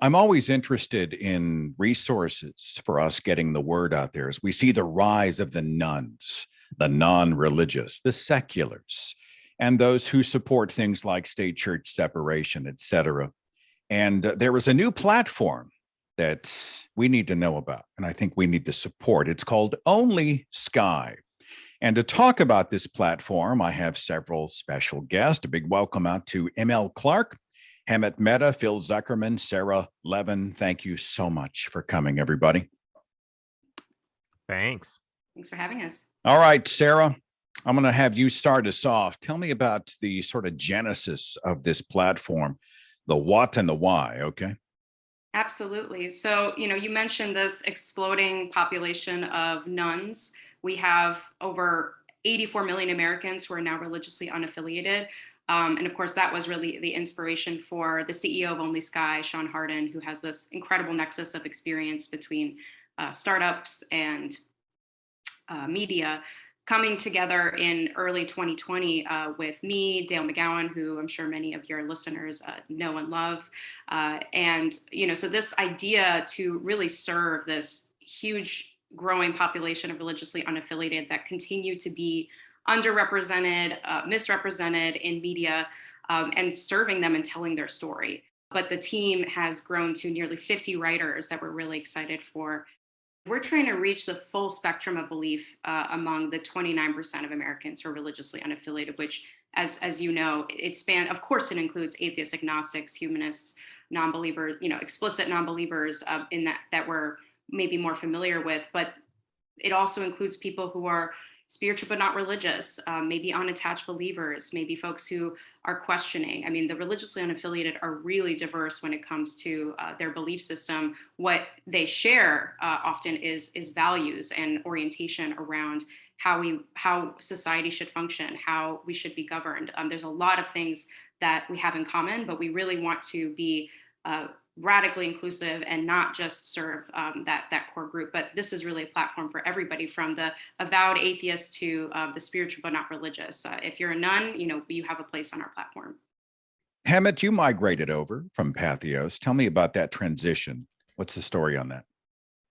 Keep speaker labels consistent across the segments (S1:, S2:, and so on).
S1: I'm always interested in resources for us getting the word out there as we see the rise of the nones, the non religious, the seculars, and those who support things like state church separation, et cetera. And there is a new platform that we need to know about, and I think we need to support. It's called Only Sky. And to talk about this platform, I have several special guests. A big welcome out to ML Clark, Hemet Mehta, Phil Zuckerman, Sarah Levin. Thank you so much for coming, everybody.
S2: Thanks.
S3: Thanks for having us.
S1: All right, Sarah, I'm going to have you start us off. Tell me about the sort of genesis of this platform, the what and the why, okay?
S3: Absolutely. So, you mentioned this exploding population of nuns. We have over 84 million Americans who are now religiously unaffiliated. And of course, that was really the inspiration for the CEO of Only Sky, Sean Harden, who has this incredible nexus of experience between startups and media, coming together in early 2020 with me, Dale McGowan, who I'm sure many of your listeners know and love. So this idea to really serve this huge growing population of religiously unaffiliated that continue to be underrepresented, misrepresented in media, and serving them and telling their story. But the team has grown to nearly 50 writers that we're really excited for. We're trying to reach the full spectrum of belief among the 29% of Americans who are religiously unaffiliated, which, as you know, of course, it includes atheists, agnostics, humanists, non-believers, explicit non-believers in that we're maybe more familiar with, but it also includes people who are spiritual but not religious, maybe unattached believers, maybe folks who are questioning. I mean, the religiously unaffiliated are really diverse when it comes to their belief system. What they share often is values and orientation around how society should function, how we should be governed. There's a lot of things that we have in common, but we really want to be radically inclusive and not just serve that core group. But this is really a platform for everybody, from the avowed atheist to the spiritual but not religious. If you're a nun, you have a place on our platform.
S1: Hemet, you migrated over from Patheos. Tell me about that transition. What's the story on that?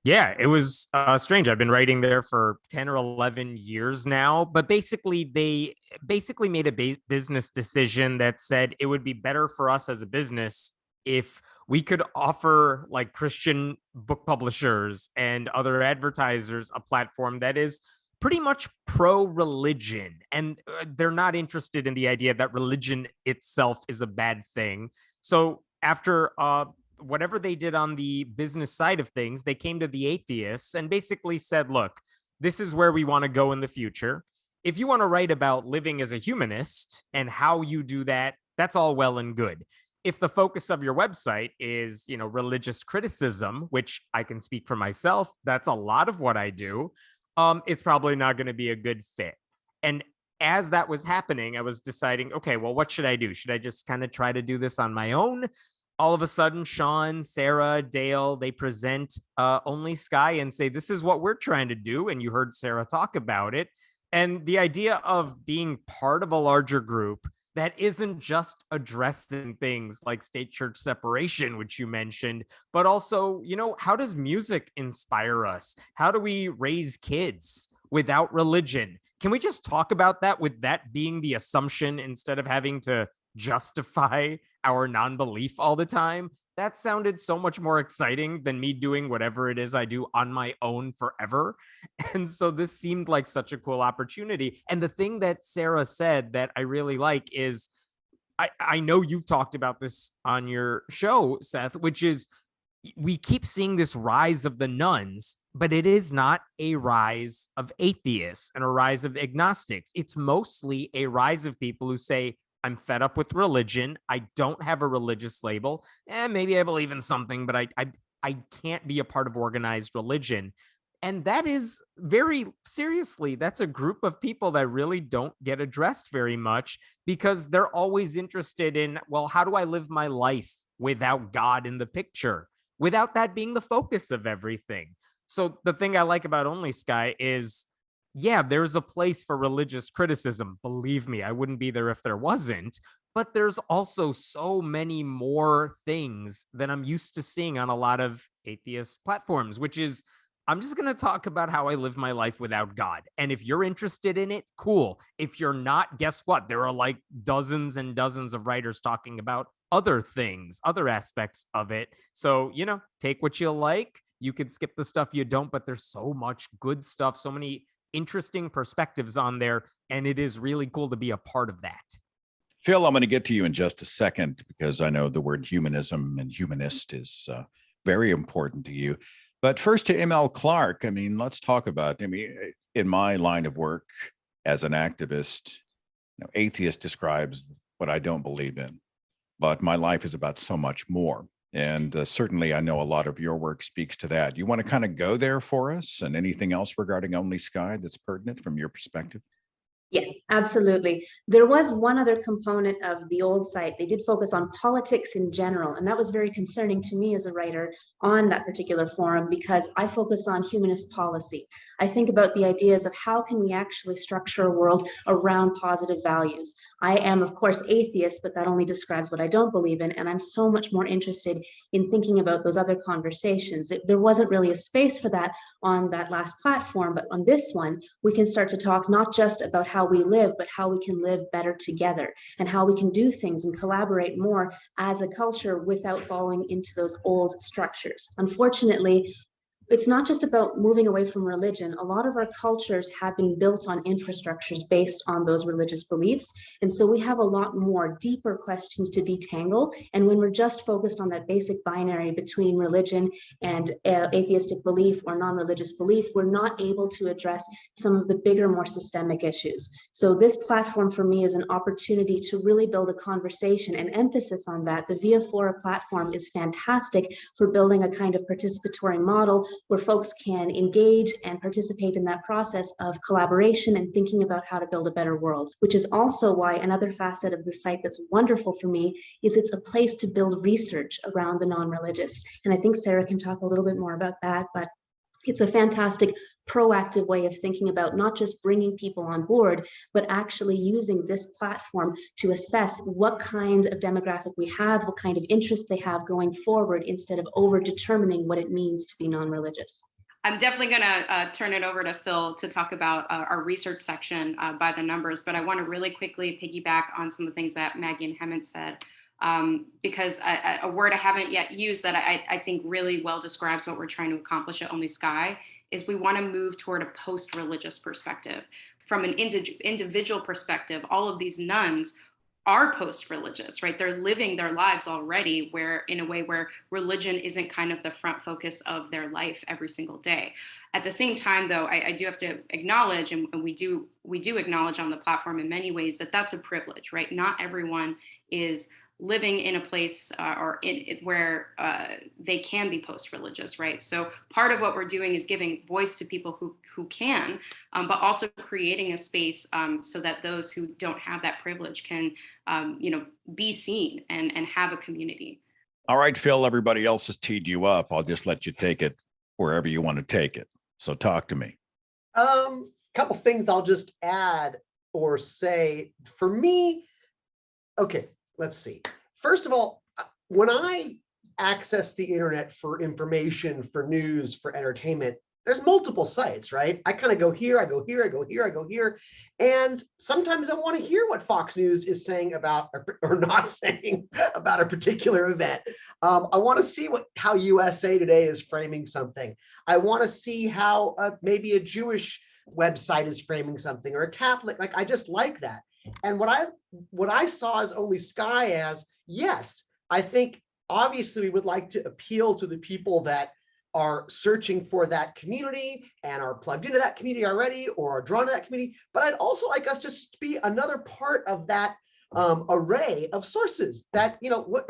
S2: Yeah, it was strange. I've been writing there for 10 or 11 years now, but basically they made a business decision that said it would be better for us as a business if we could offer like Christian book publishers and other advertisers a platform that is pretty much pro-religion. And they're not interested in the idea that religion itself is a bad thing. So after whatever they did on the business side of things, they came to the atheists and basically said, look, this is where we want to go in the future. If you want to write about living as a humanist and how you do that, that's all well and good. If the focus of your website is, religious criticism, which I can speak for myself, that's a lot of what I do, it's probably not going to be a good fit. And as that was happening, I was deciding, okay, well, what should I do? Should I just kind of try to do this on my own? All of a sudden, Sean, Sarah, Dale, they present Only Sky and say, this is what we're trying to do. And you heard Sarah talk about it. And the idea of being part of a larger group that isn't just addressing things like state church separation, which you mentioned, but also, how does music inspire us? How do we raise kids without religion? Can we just talk about that with that being the assumption instead of having to justify our non-belief all the time? That sounded so much more exciting than me doing whatever it is I do on my own forever. And so this seemed like such a cool opportunity. And the thing that Sarah said that I really like is, I know you've talked about this on your show, Seth, which is we keep seeing this rise of the nuns, but it is not a rise of atheists and a rise of agnostics. It's mostly a rise of people who say, I'm fed up with religion. I don't have a religious label. Maybe I believe in something, but I can't be a part of organized religion. And that is very seriously, that's a group of people that really don't get addressed very much because they're always interested in, well, how do I live my life without God in the picture, without that being the focus of everything? So the thing I like about Only Sky is, yeah, there's a place for religious criticism. Believe me, I wouldn't be there if there wasn't. but there's also so many more things that I'm used to seeing on a lot of atheist platforms, which is I'm just going to talk about how I live my life without God. And if you're interested in it, cool. If you're not, guess what? There are like dozens and dozens of writers talking about other things, other aspects of it. So, take what you like. You can skip the stuff you don't, but there's so much good stuff, so many interesting perspectives on there. And it is really cool to be a part of that.
S1: Phil, I'm going to get to you in just a second because I know the word humanism and humanist is very important to you. But first to ML Clark, I mean, let's talk about, in my line of work as an activist, atheist describes what I don't believe in, but my life is about so much more. And certainly I know a lot of your work speaks to that. You want to kind of go there for us and anything else regarding Only Sky that's pertinent from your perspective?
S4: Yes, absolutely. There was one other component of the old site. They did focus on politics in general, and that was very concerning to me as a writer on that particular forum because I focus on humanist policy. I think about the ideas of how can we actually structure a world around positive values. I am, of course, atheist, but that only describes what I don't believe in, and I'm so much more interested in thinking about those other conversations. There wasn't really a space for that on that last platform, but on this one, we can start to talk not just about how we live, but how we can live better together and how we can do things and collaborate more as a culture without falling into those old structures. Unfortunately, it's not just about moving away from religion. A lot of our cultures have been built on infrastructures based on those religious beliefs. And so we have a lot more deeper questions to detangle. And when we're just focused on that basic binary between religion and atheistic belief or non-religious belief, we're not able to address some of the bigger, more systemic issues. So this platform for me is an opportunity to really build a conversation and emphasis on that. The Via Fora platform is fantastic for building a kind of participatory model where folks can engage and participate in that process of collaboration and thinking about how to build a better world, which is also why another facet of the site that's wonderful for me is it's a place to build research around the non-religious. And I think Sarah can talk a little bit more about that, but it's a fantastic proactive way of thinking about not just bringing people on board, but actually using this platform to assess what kind of demographic we have, what kind of interest they have going forward, instead of over determining what it means to be non-religious.
S3: I'm definitely going to turn it over to Phil to talk about our research section by the numbers, but I want to really quickly piggyback on some of the things that Maggie and Hemant said, because a word I haven't yet used that I think really well describes what we're trying to accomplish at Only Sky is we want to move toward a post-religious perspective. From an individual perspective, all of these nuns are post-religious, right? They're living their lives already in a way where religion isn't kind of the front focus of their life every single day. At the same time, though, I do have to acknowledge, and we do acknowledge on the platform in many ways that that's a privilege, right? Not everyone is living in a place where they can be post-religious, right? So part of what we're doing is giving voice to people who can, but also creating a space so that those who don't have that privilege can, be seen and have a community.
S1: All right, Phil, everybody else has teed you up. I'll just let you take it wherever you want to take it. So talk to me.
S5: Couple things I'll just add or say. For me, okay, let's see. First of all, when I access the internet for information, for news, for entertainment, there's multiple sites, right? I kind of go here, I go here, I go here, I go here. And sometimes I want to hear what Fox News is saying about or not saying about a particular event. I want to see how USA Today is framing something. I want to see how maybe a Jewish website is framing something, or a Catholic. Like, I just like that. And what I saw as Only Sky as, yes, I think obviously we would like to appeal to the people that are searching for that community and are plugged into that community already or are drawn to that community. But I'd also like us to be another part of that array of sources that,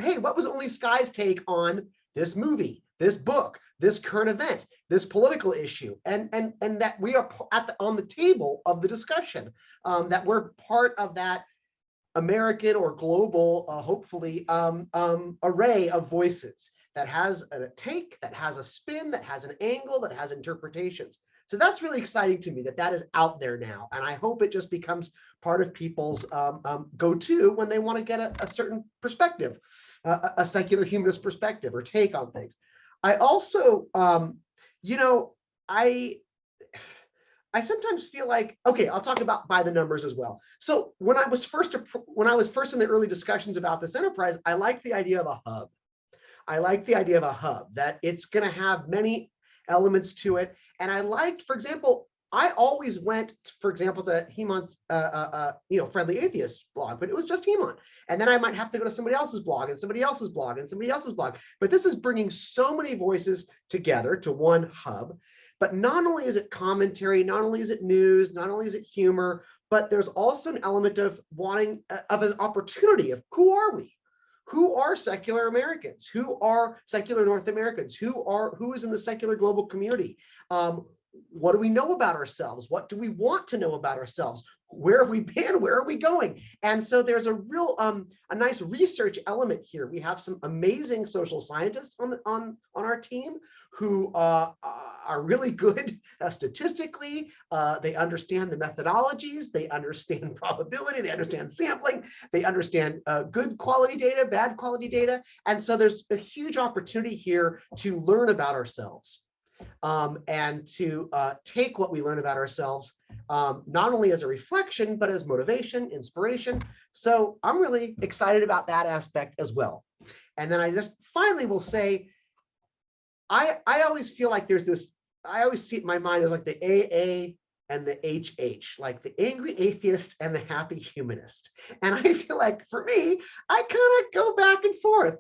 S5: hey, what was Only Sky's take on this movie, this book, this current event, this political issue, and that we are on the table of the discussion, that we're part of that American or global, hopefully, array of voices that has a take, that has a spin, that has an angle, that has interpretations. So that's really exciting to me that that is out there now. And I hope it just becomes part of people's go-to when they want to get a certain perspective, a secular humanist perspective or take on things. I also, you know, I sometimes feel like, okay, I'll talk about by the numbers as well. So when I was first in the early discussions about this enterprise, I liked the idea of a hub. I like the idea of a hub, that it's going to have many elements to it. And I liked, for example, I always went, for example, to Hemon's, Friendly Atheist blog, but it was just Hemon. And then I might have to go to somebody else's blog and somebody else's blog and somebody else's blog. But this is bringing so many voices together to one hub. But not only is it commentary, not only is it news, not only is it humor, but there's also an element of wanting, of an opportunity of who are we? Who are secular Americans? Who are secular North Americans? Who is in the secular global community? What do we know about ourselves? What do we want to know about ourselves? Where have we been? Where are we going? And so there's a real, a nice research element here. We have some amazing social scientists on our team who are really good statistically. They understand the methodologies. They understand probability. They understand sampling. They understand good quality data, bad quality data. And so there's a huge opportunity here to learn about ourselves. And to take what we learn about ourselves, not only as a reflection, but as motivation, inspiration. So I'm really excited about that aspect as well. And then I just finally will say, I always feel like there's this, I always see it in my mind as like the AA and the HH, like the angry atheist and the happy humanist. And I feel like for me, I kind of go back and forth.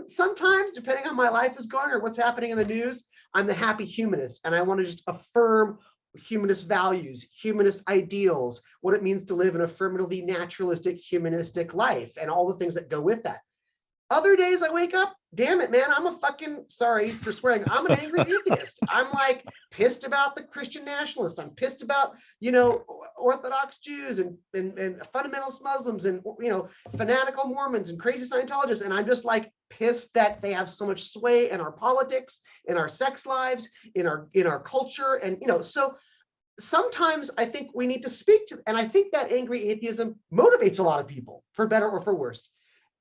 S5: Sometimes, depending on my life is going or what's happening in the news, I'm the happy humanist, and I want to just affirm humanist values, humanist ideals, what it means to live an affirmatively naturalistic, humanistic life, and all the things that go with that. Other days I wake up, damn it, man, I'm a fucking, sorry for swearing, I'm an angry atheist. I'm like pissed about the Christian nationalists. I'm pissed about, Orthodox Jews and fundamentalist Muslims and, fanatical Mormons and crazy Scientologists. And I'm just like pissed that they have so much sway in our politics, in our sex lives, in our culture. And, so sometimes I think we need to speak to, and I think that angry atheism motivates a lot of people for better or for worse.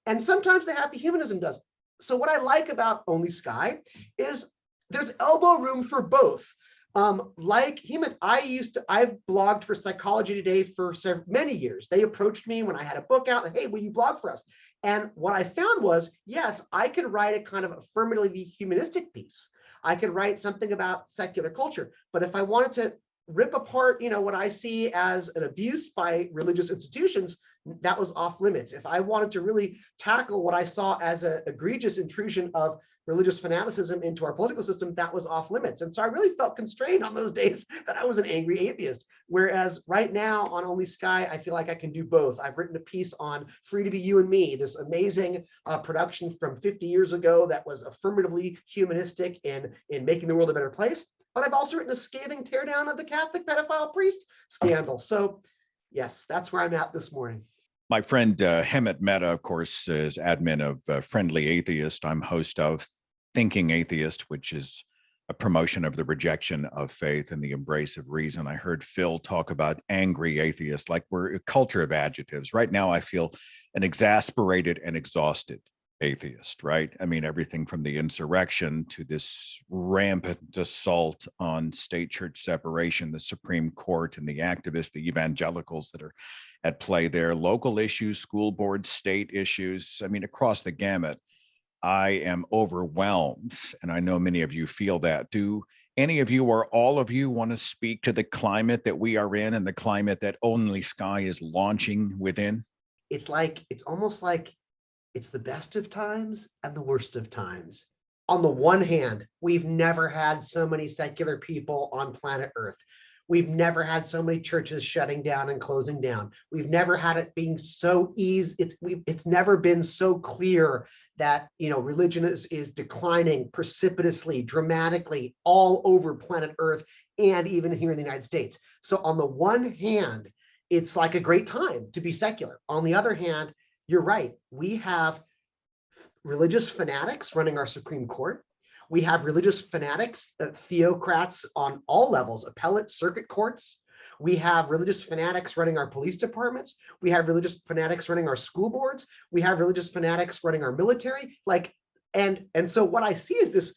S5: And sometimes the happy humanism does. So what I like about Only Sky is there's elbow room for both. Like Heman, I've blogged for Psychology Today for many years. They approached me when I had a book out, hey, will you blog for us? And what I found was, yes, I could write a kind of affirmatively humanistic piece. I could write something about secular culture. But if I wanted to rip apart, what I see as an abuse by religious institutions, that was off limits. If I wanted to really tackle what I saw as an egregious intrusion of religious fanaticism into our political system, that was off limits. And so I really felt constrained on those days that I was an angry atheist. Whereas right now on Only Sky, I feel like I can do both. I've written a piece on Free to Be You and Me, this amazing production from 50 years ago that was affirmatively humanistic in making the world a better place. But I've also written a scathing teardown of the Catholic pedophile priest scandal. So yes, that's where I'm at this morning.
S1: My friend Hemet Mehta, of course, is admin of Friendly Atheist. I'm host of Thinking Atheist, which is a promotion of the rejection of faith and the embrace of reason. I heard Phil talk about angry atheist, like we're a culture of adjectives. Right now, I feel an exasperated and exhausted atheist, right? I mean, everything from the insurrection to this rampant assault on state church separation, the Supreme Court and the activists, the evangelicals that are at play there, local issues, school board, state issues. I mean, across the gamut, I am overwhelmed. And I know many of you feel that. Do any of you or all of you want to speak to the climate that we are in and the climate that Only Sky is launching within?
S5: It's almost like it's the best of times and the worst of times. On the one hand, we've never had so many secular people on planet Earth. We've never had so many churches shutting down and closing down. We've never had it being so easy. It's never been so clear that religion is declining precipitously, dramatically all over planet Earth and even here in the United States. So on the one hand, it's like a great time to be secular. On the other hand, you're right. We have religious fanatics running our Supreme Court. We have religious fanatics, theocrats on all levels, appellate circuit courts. We have religious fanatics running our police departments. We have religious fanatics running our school boards. We have religious fanatics running our military. And so what I see is this,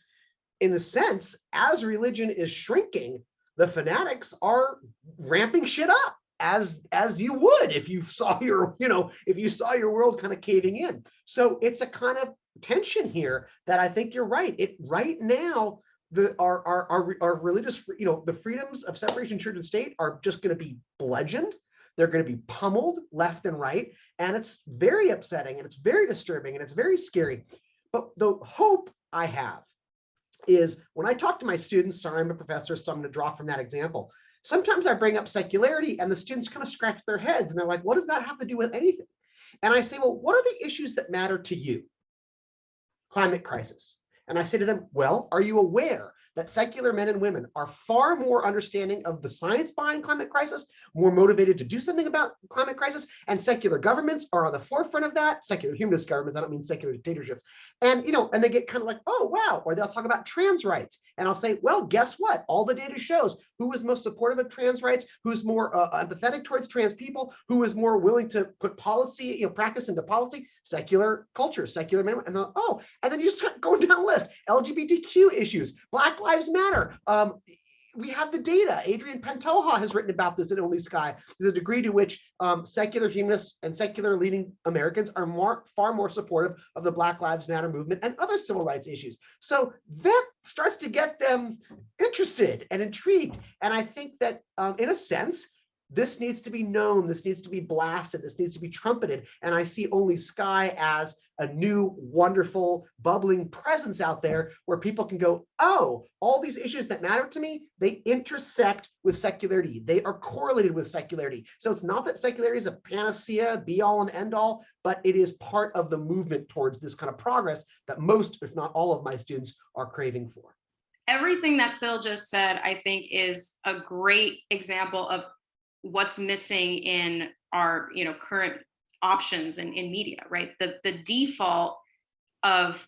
S5: in a sense, as religion is shrinking, the fanatics are ramping shit up, as you would if you saw your, if you saw your world kind of caving in. So it's a kind of tension here that I think you're right. Right now, our religious, the freedoms of separation of church and state are just going to be bludgeoned. They're going to be pummeled left and right. And it's very upsetting, and it's very disturbing, and it's very scary. But the hope I have is when I talk to my students, sorry, I'm a professor, so I'm going to draw from that example. Sometimes I bring up secularity and the students kind of scratch their heads and they're like, what does that have to do with anything? And I say, well, what are the issues that matter to you? Climate crisis. And I say to them, well, are you aware that secular men and women are far more understanding of the science behind climate crisis, more motivated to do something about climate crisis, and secular governments are on the forefront of that, secular humanist governments, I don't mean secular dictatorships. And, and they get kind of like, oh, wow, or they'll talk about trans rights. And I'll say, well, guess what? All the data shows who is most supportive of trans rights, who's more empathetic towards trans people, who is more willing to put policy, practice into policy, secular culture, secular men, and then you just start going down the list, LGBTQ issues, Black Lives Matter. We have the data. Adrian Pantoja has written about this in Only Sky, the degree to which secular humanists and secular leading Americans are far more supportive of the Black Lives Matter movement and other civil rights issues. So that starts to get them interested and intrigued. And I think that in a sense, this needs to be known, this needs to be blasted, this needs to be trumpeted. And I see Only Sky as a new, wonderful, bubbling presence out there where people can go, oh, all these issues that matter to me, they intersect with secularity. They are correlated with secularity. So it's not that secularity is a panacea, be all and end all, but it is part of the movement towards this kind of progress that most, if not all of my students are craving for.
S3: Everything that Phil just said, I think, is a great example of what's missing in our current options in media, right? The default of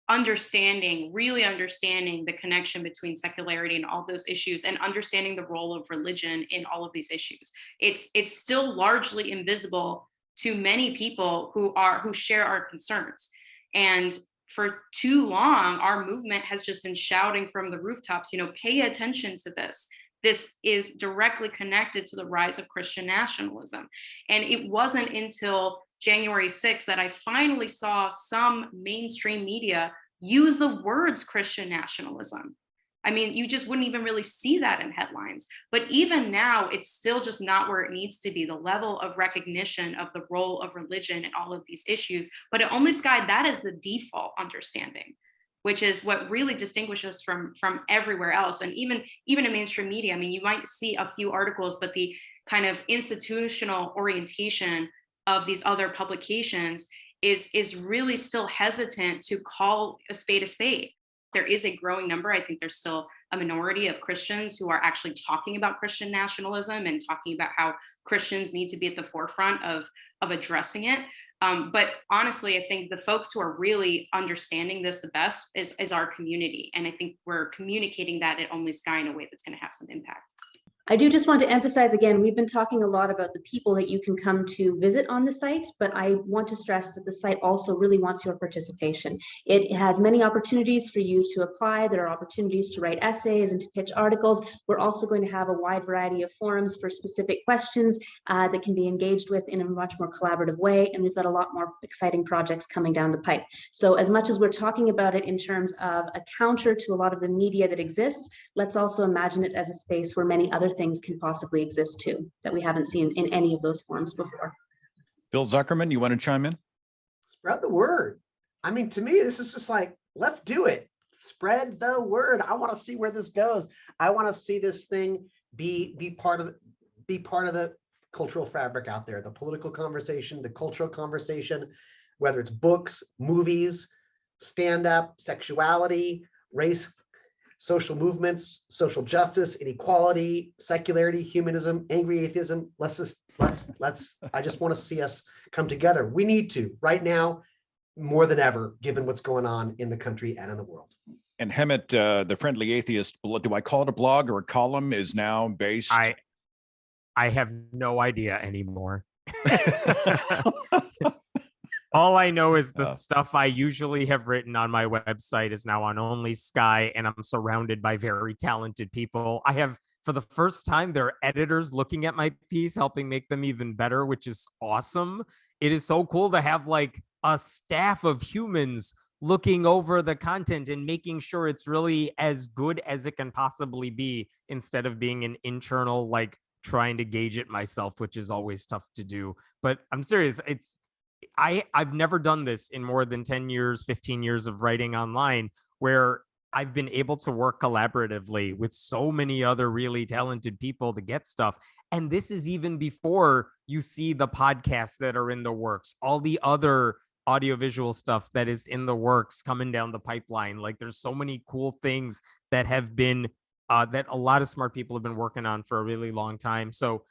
S3: really understanding the connection between secularity and all those issues, and understanding the role of religion in all of these issues. It's still largely invisible to many people who share our concerns. And for too long, our movement has just been shouting from the rooftops, pay attention to this. This is directly connected to the rise of Christian nationalism. And it wasn't until January 6th that I finally saw some mainstream media use the words Christian nationalism. I mean, you just wouldn't even really see that in headlines. But even now, it's still just not where it needs to be, the level of recognition of the role of religion in all of these issues. But at Only Sky, that is the default understanding, which is what really distinguishes us from everywhere else. And even in mainstream media, I mean, you might see a few articles, but the kind of institutional orientation of these other publications is really still hesitant to call a spade a spade. There is a growing number. I think there's still a minority of Christians who are actually talking about Christian nationalism and talking about how Christians need to be at the forefront of addressing it. But honestly, I think the folks who are really understanding this the best is our community. And I think we're communicating that at Only Sky in a way that's going to have some impact.
S4: I do just want to emphasize again, we've been talking a lot about the people that you can come to visit on the site, but I want to stress that the site also really wants your participation. It has many opportunities for you to apply. There are opportunities to write essays and to pitch articles. We're also going to have a wide variety of forums for specific questions that can be engaged with in a much more collaborative way. And we've got a lot more exciting projects coming down the pipe. So as much as we're talking about it in terms of a counter to a lot of the media that exists, let's also imagine it as a space where many other things can possibly exist too, that we haven't seen in any of those forms before.
S1: Bill Zuckerman, you want to chime in?
S5: Spread the word. I mean, to me, this is just like, let's do it. Spread the word. I want to see where this goes. I want to see this thing be part of the cultural fabric out there, the political conversation, the cultural conversation, whether it's books, movies, stand-up, sexuality, race, social movements, social justice, inequality, secularity, humanism, angry atheism. I just want to see us come together. We need to right now more than ever, given what's going on in the country and in the world.
S1: And Hemet, the Friendly Atheist, do I call it a blog or a column, is now based?
S2: I have no idea anymore. All I know is the stuff I usually have written on my website is now on Only Sky, and I'm surrounded by very talented people. I have, for the first time, there are editors looking at my piece, helping make them even better, which is awesome. It is so cool to have like a staff of humans looking over the content and making sure it's really as good as it can possibly be, instead of being an internal, like trying to gauge it myself, which is always tough to do. But I'm serious. I've never done this in more than 10 years, 15 years of writing online, where I've been able to work collaboratively with so many other really talented people to get stuff. And this is even before you see the podcasts that are in the works, all the other audiovisual stuff that is in the works coming down the pipeline. Like, there's so many cool things that have been that a lot of smart people have been working on for a really long time. So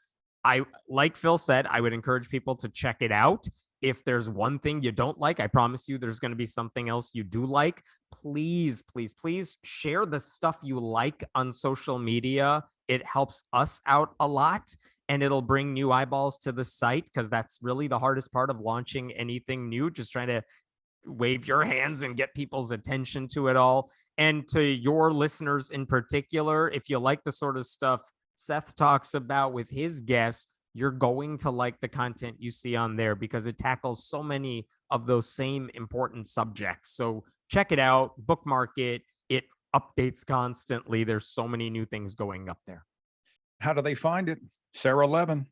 S2: like Phil said, I would encourage people to check it out. If there's one thing you don't like, I promise you there's going to be something else you do like. Please, please, please share the stuff you like on social media. It helps us out a lot, and it'll bring new eyeballs to the site, because that's really the hardest part of launching anything new, just trying to wave your hands and get people's attention to it all. And to your listeners in particular, if you like the sort of stuff Seth talks about with his guests, you're going to like the content you see on there, because it tackles so many of those same important subjects. So check it out, bookmark it. It updates constantly. There's so many new things going up there.
S1: How do they find it? Sarah Levin.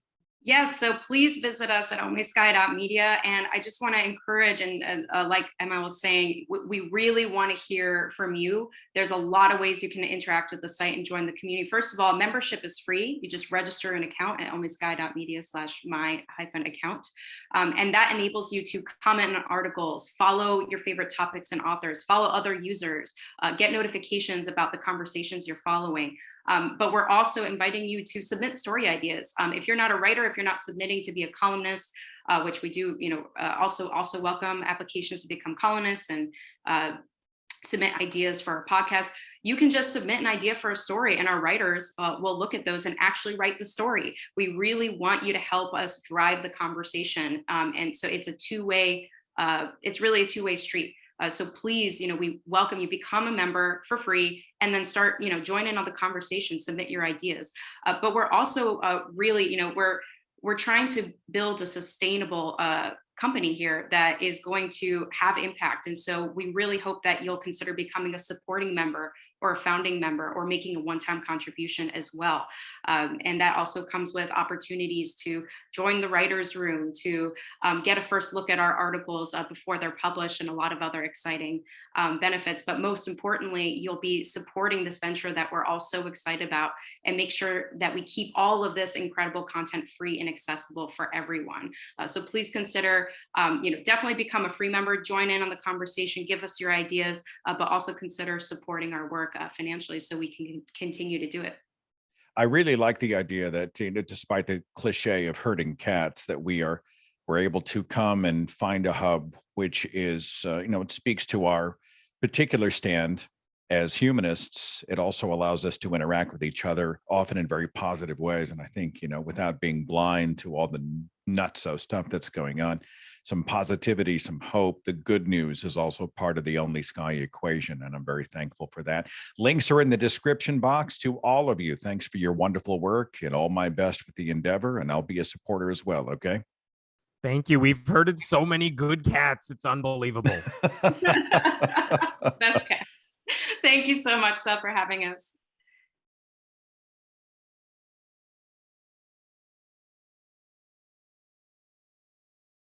S3: Yes, so please visit us at onlysky.media. And I just want to encourage, and like Emma was saying, we really want to hear from you. There's a lot of ways you can interact with the site and join the community. First of all, membership is free. You just register an account at onlysky.media/my-account. And that enables you to comment on articles, follow your favorite topics and authors, follow other users, get notifications about the conversations you're following. But we're also inviting you to submit story ideas. If you're not a writer, if you're not submitting to be a columnist, which we do, also welcome applications to become columnists and submit ideas for our podcast. You can just submit an idea for a story, and our writers will look at those and actually write the story. We really want you to help us drive the conversation, and so it's a two-way. It's really a two-way street. So please, we welcome you. Become a member for free, and then start, join in on the conversation, submit your ideas. But we're also really, we're trying to build a sustainable company here that is going to have impact. And so we really hope that you'll consider becoming a supporting member or a founding member, or making a one-time contribution as well. And that also comes with opportunities to join the writer's room, to get a first look at our articles before they're published, and a lot of other exciting benefits. But most importantly, you'll be supporting this venture that we're all so excited about, and make sure that we keep all of this incredible content free and accessible for everyone. So please consider, definitely become a free member, join in on the conversation, give us your ideas, but also consider supporting our work financially, so we can continue to do it.
S1: I really like the idea that, despite the cliche of herding cats, that we're able to come and find a hub which is, it speaks to our particular stand as humanists. It also allows us to interact with each other, often in very positive ways. And I think, without being blind to all the nutso stuff that's going on, some positivity, some hope. The good news is also part of the Only Sky equation, and I'm very thankful for that. Links are in the description box to all of you. Thanks for your wonderful work, and all my best with the endeavor, and I'll be a supporter as well, okay?
S2: Thank you. We've herded so many good cats. It's unbelievable.
S3: Best cat. Thank you so much, Seth, for having us.